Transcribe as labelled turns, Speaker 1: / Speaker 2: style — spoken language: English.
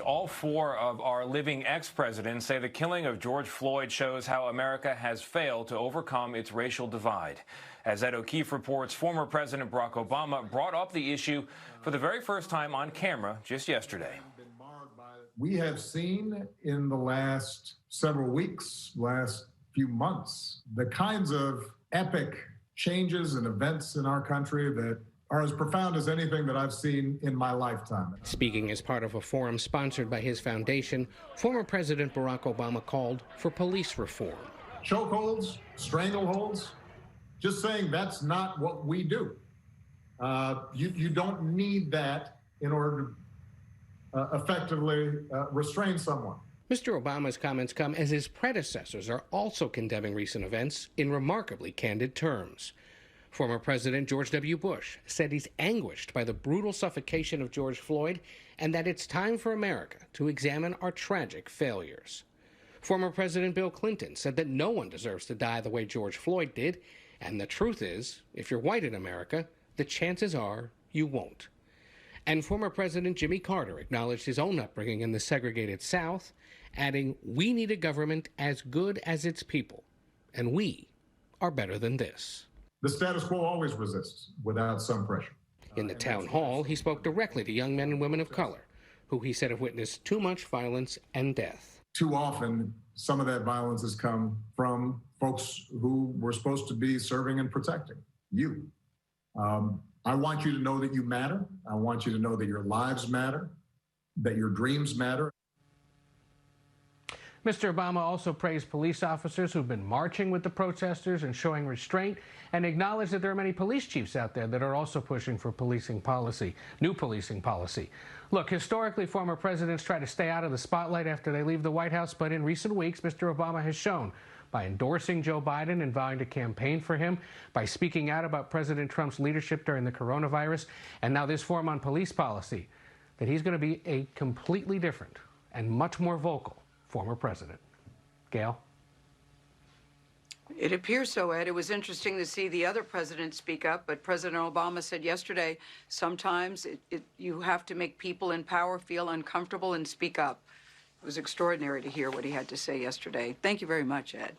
Speaker 1: All four of our living ex-presidents say the killing of George Floyd shows how America has failed to overcome its racial divide. As Ed O'Keefe reports, former President Barack Obama brought up the issue for the very first time on camera just yesterday.
Speaker 2: We have seen in the last several weeks, last few months, the kinds of epic changes and events in our country that are as profound as anything that I've seen in my lifetime.
Speaker 3: Speaking as part of a forum sponsored by his foundation, former President Barack Obama called for police reform.
Speaker 2: Chokeholds, strangleholds, just saying that's not what we do. You don't need that in order to effectively restrain someone.
Speaker 3: Mr. Obama's comments come as his predecessors are also condemning recent events in remarkably candid terms. Former President George W. Bush said he's anguished by the brutal suffocation of George Floyd and that it's time for America to examine our tragic failures. Former President Bill Clinton said that no one deserves to die the way George Floyd did, and the truth is, if you're white in America, the chances are you won't. And former President Jimmy Carter acknowledged his own upbringing in the segregated South, adding, "We need a government as good as its people, and we are better than this."
Speaker 2: The status quo always resists without some pressure.
Speaker 3: In the town hall, he spoke directly to young men and women of color, who he said have witnessed too much violence and death.
Speaker 2: Too often, some of that violence has come from folks who were supposed to be serving and protecting you. I want you to know that you matter. I want you to know that your lives matter, that your dreams matter.
Speaker 4: Mr. Obama also praised police officers who've been marching with the protesters and showing restraint, and acknowledged that there are many police chiefs out there that are also pushing for policing policy, new policing policy. Look, historically, former presidents try to stay out of the spotlight after they leave the White House, but in recent weeks, Mr. Obama has shown by endorsing Joe Biden and vowing to campaign for him, by speaking out about President Trump's leadership during the coronavirus, and now this forum on police policy, that he's going to be a completely different and much more vocal former president. Gail?
Speaker 5: It appears so, Ed. It was interesting to see the other presidents speak up, but President Obama said yesterday, sometimes you have to make people in power feel uncomfortable and speak up. It was extraordinary to hear what he had to say yesterday. Thank you very much, Ed.